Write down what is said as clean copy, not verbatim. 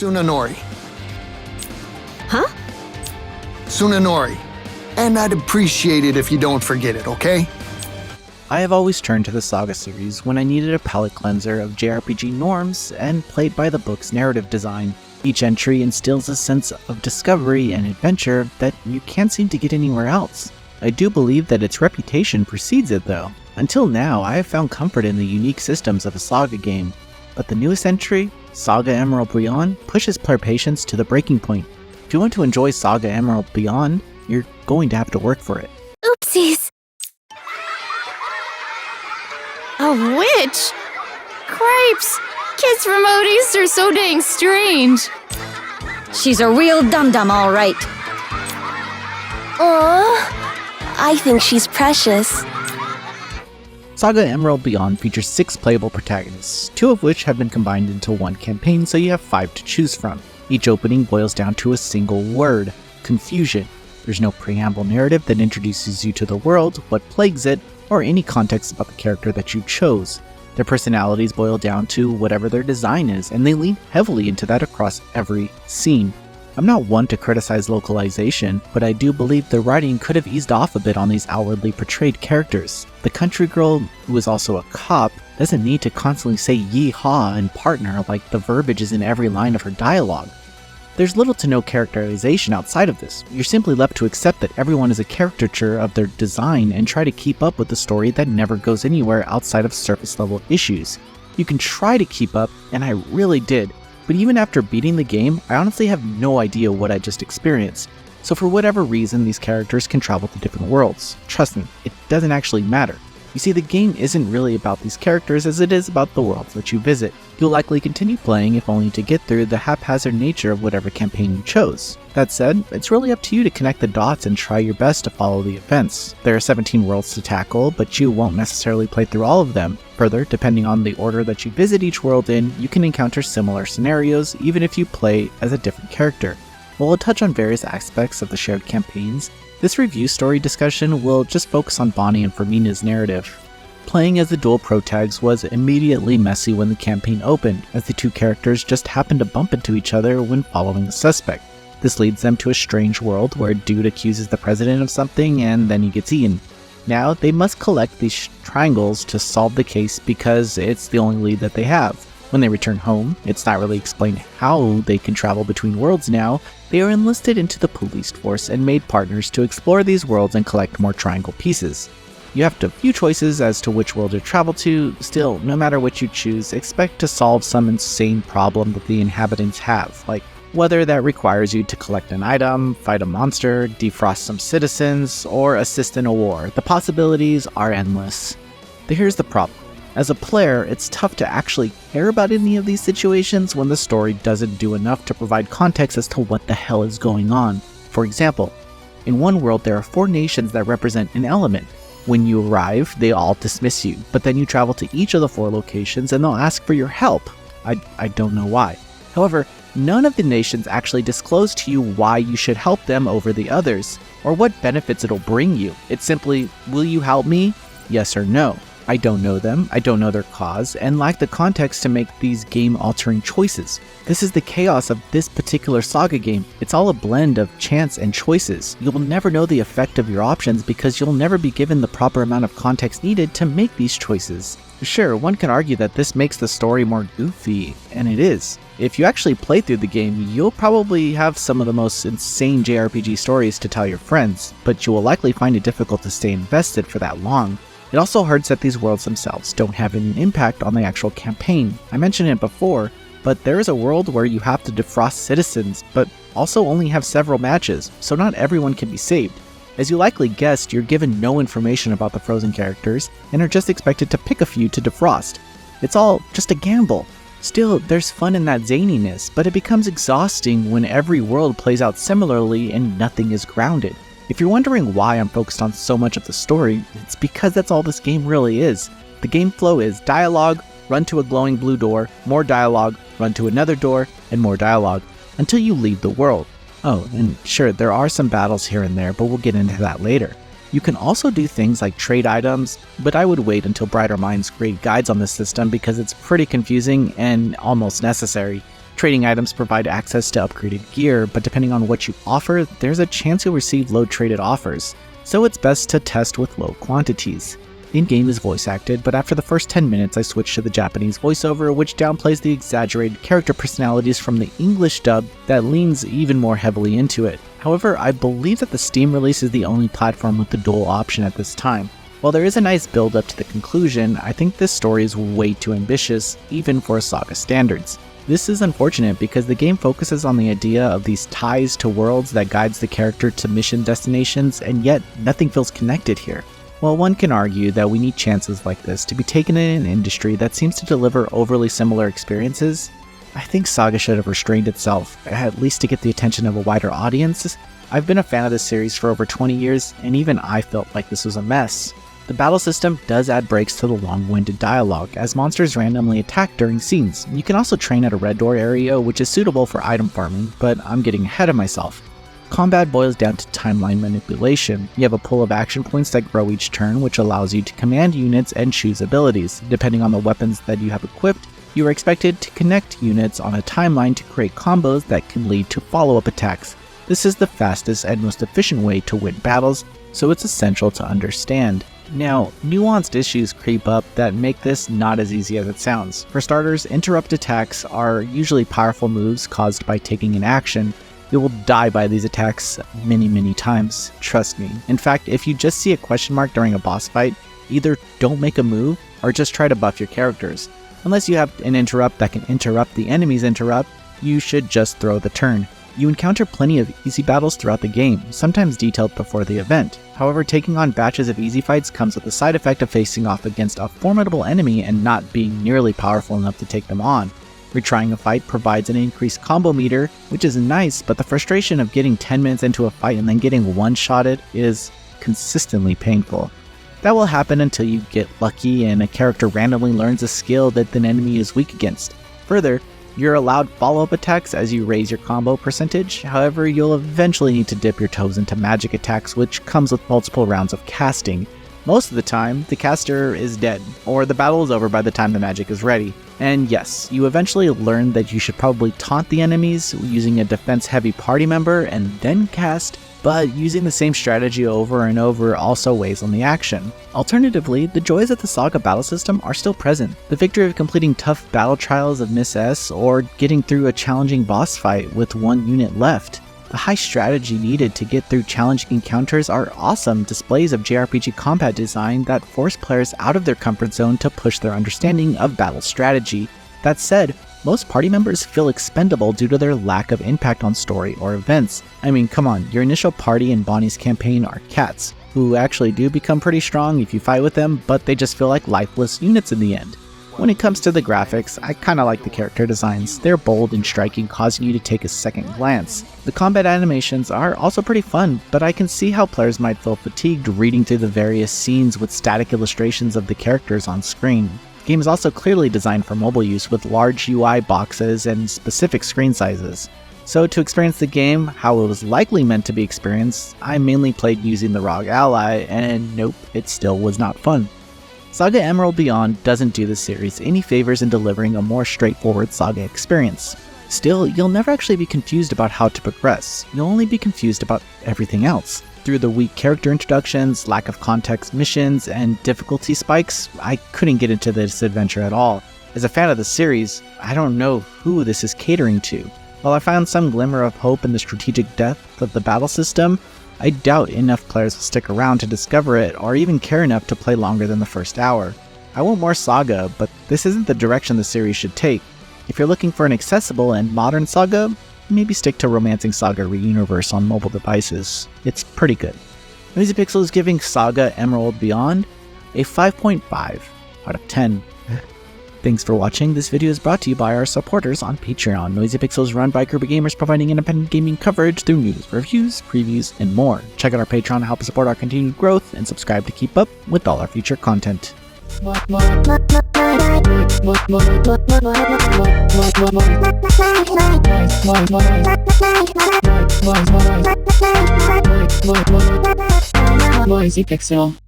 Sunanori. Huh? Sunanori. And I'd appreciate it if you don't forget it, okay? I have always turned to the SaGa series when I needed a palate cleanser of JRPG norms and played by the book's narrative design. Each entry instills a sense of discovery and adventure that you can't seem to get anywhere else. I do believe that its reputation precedes it though. Until now, I have found comfort in the unique systems of a SaGa game, but the newest entry, SaGa Emerald Beyond, pushes player patience to the breaking point. If you want to enjoy SaGa Emerald Beyond, you're going to have to work for it. Oopsies! A witch? Cripes! Kids from out east are so dang strange. She's a real dum-dum, all right. I think she's precious. SaGa Emerald Beyond features 6 playable protagonists, 2 of which have been combined into one campaign, so you have 5 to choose from. Each opening boils down to a single word: confusion. There's no preamble narrative that introduces you to the world, what plagues it, or any context about the character that you chose. Their personalities boil down to whatever their design is, and they lean heavily into that across every scene. I'm not one to criticize localization, but I do believe the writing could have eased off a bit on these outwardly portrayed characters. The country girl, who is also a cop, doesn't need to constantly say yee-haw and partner like the verbiage is in every line of her dialogue. There's little to no characterization outside of this. You're simply left to accept that everyone is a caricature of their design and try to keep up with the story that never goes anywhere outside of surface level issues. You can try to keep up, and I really did, but even after beating the game, I honestly have no idea what I just experienced. So for whatever reason, these characters can travel to different worlds. Trust me, it doesn't actually matter. You see, the game isn't really about these characters as it is about the worlds that you visit. You'll likely continue playing if only to get through the haphazard nature of whatever campaign you chose. That said, it's really up to you to connect the dots and try your best to follow the events. There are 17 worlds to tackle, but you won't necessarily play through all of them. Further, depending on the order that you visit each world in, you can encounter similar scenarios even if you play as a different character. While I'll touch on various aspects of the shared campaigns, this review story discussion will just focus on Bonnie and Fermina's narrative. Playing as the dual protags was immediately messy when the campaign opened, as the 2 characters just happened to bump into each other when following a suspect. This leads them to a strange world where a dude accuses the president of something and then he gets eaten. Now they must collect these triangles to solve the case because it's the only lead that they have. When they return home, it's not really explained how they can travel between worlds now. They are enlisted into the police force and made partners to explore these worlds and collect more triangle pieces. You have a few choices as to which world to travel to. Still, no matter which you choose, expect to solve some insane problem that the inhabitants have, like whether that requires you to collect an item, fight a monster, defrost some citizens, or assist in a war. The possibilities are endless. But here's the problem. As a player, it's tough to actually care about any of these situations when the story doesn't do enough to provide context as to what the hell is going on. For example, in one world there are 4 nations that represent an element. When you arrive, they all dismiss you, but then you travel to each of the 4 locations and they'll ask for your help. I don't know why. However, none of the nations actually disclose to you why you should help them over the others, or what benefits it'll bring you. It's simply, will you help me? Yes or no. I don't know them, I don't know their cause, and lack the context to make these game-altering choices. This is the chaos of this particular SaGa game. It's all a blend of chance and choices. You'll never know the effect of your options because you'll never be given the proper amount of context needed to make these choices. Sure, one can argue that this makes the story more goofy, and it is. If you actually play through the game, you'll probably have some of the most insane JRPG stories to tell your friends, but you will likely find it difficult to stay invested for that long. It also hurts that these worlds themselves don't have any impact on the actual campaign. I mentioned it before, but there is a world where you have to defrost citizens, but also only have several matches, so not everyone can be saved. As you likely guessed, you're given no information about the frozen characters, and are just expected to pick a few to defrost. It's all just a gamble. Still, there's fun in that zaniness, but it becomes exhausting when every world plays out similarly and nothing is grounded. If you're wondering why I'm focused on so much of the story, it's because that's all this game really is. The game flow is dialogue, run to a glowing blue door, more dialogue, run to another door, and more dialogue, until you leave the world. Oh, and sure, there are some battles here and there, but we'll get into that later. You can also do things like trade items, but I would wait until Brighter Minds create guides on this system because it's pretty confusing and almost necessary. Trading items provide access to upgraded gear, but depending on what you offer, there's a chance you'll receive low traded offers, so it's best to test with low quantities. The in-game is voice acted, but after the first 10 minutes I switched to the Japanese voiceover, which downplays the exaggerated character personalities from the English dub that leans even more heavily into it. However, I believe that the Steam release is the only platform with the dual option at this time. While there is a nice build up to the conclusion, I think this story is way too ambitious, even for SaGa standards. This is unfortunate because the game focuses on the idea of these ties to worlds that guides the character to mission destinations, and yet nothing feels connected here. While one can argue that we need chances like this to be taken in an industry that seems to deliver overly similar experiences, I think SaGa should have restrained itself, at least to get the attention of a wider audience. I've been a fan of this series for over 20 years, and even I felt like this was a mess. The battle system does add breaks to the long-winded dialogue, as monsters randomly attack during scenes. You can also train at a red door area, which is suitable for item farming, but I'm getting ahead of myself. Combat boils down to timeline manipulation. You have a pool of action points that grow each turn, which allows you to command units and choose abilities. Depending on the weapons that you have equipped, you are expected to connect units on a timeline to create combos that can lead to follow-up attacks. This is the fastest and most efficient way to win battles, so it's essential to understand. Now, nuanced issues creep up that make this not as easy as it sounds. For starters, interrupt attacks are usually powerful moves caused by taking an action. You will die by these attacks many times, trust me. In fact, if you just see a question mark during a boss fight, either don't make a move or just try to buff your characters. Unless you have an interrupt that can interrupt the enemy's interrupt, you should just throw the turn. You encounter plenty of easy battles throughout the game, sometimes detailed before the event. However, taking on batches of easy fights comes with the side effect of facing off against a formidable enemy and not being nearly powerful enough to take them on. Retrying a fight provides an increased combo meter, which is nice, but the frustration of getting 10 minutes into a fight and then getting one-shotted is consistently painful. That will happen until you get lucky and a character randomly learns a skill that an enemy is weak against. Further, you're allowed follow-up attacks as you raise your combo percentage, however you'll eventually need to dip your toes into magic attacks, which comes with multiple rounds of casting. Most of the time, the caster is dead, or the battle is over by the time the magic is ready. And yes, you eventually learn that you should probably taunt the enemies using a defense-heavy party member and then cast, but using the same strategy over and over also weighs on the action. Alternatively, the joys of the SaGa battle system are still present. The victory of completing tough battle trials of Miss S, or getting through a challenging boss fight with one unit left. The high strategy needed to get through challenging encounters are awesome displays of JRPG combat design that force players out of their comfort zone to push their understanding of battle strategy. That said, most party members feel expendable due to their lack of impact on story or events. I mean, come on, your initial party in Bonnie's campaign are cats, who actually do become pretty strong if you fight with them, but they just feel like lifeless units in the end. When it comes to the graphics, I kinda like the character designs. They're bold and striking, causing you to take a second glance. The combat animations are also pretty fun, but I can see how players might feel fatigued reading through the various scenes with static illustrations of the characters on screen. The game is also clearly designed for mobile use with large UI boxes and specific screen sizes. So to experience the game how it was likely meant to be experienced, I mainly played using the ROG Ally, and nope, it still was not fun. SaGa Emerald Beyond doesn't do the series any favors in delivering a more straightforward SaGa experience. Still, you'll never actually be confused about how to progress, you'll only be confused about everything else. Through the weak character introductions, lack of context missions, and difficulty spikes, I couldn't get into this adventure at all. As a fan of the series, I don't know who this is catering to. While I found some glimmer of hope in the strategic depth of the battle system, I doubt enough players will stick around to discover it or even care enough to play longer than the first hour. I want more SaGa, but this isn't the direction the series should take. If you're looking for an accessible and modern SaGa, maybe stick to Romancing SaGa Re-Universe on mobile devices. It's pretty good. Noisy Pixel is giving SaGa Emerald Beyond a 5.5 out of 10. Thanks for watching. This video is brought to you by our supporters on Patreon. Noisy Pixel is run by Kirby Gamers, providing independent gaming coverage through news, reviews, previews, and more. Check out our Patreon to help support our continued growth, and subscribe to keep up with all our future content. Noisy Pixel.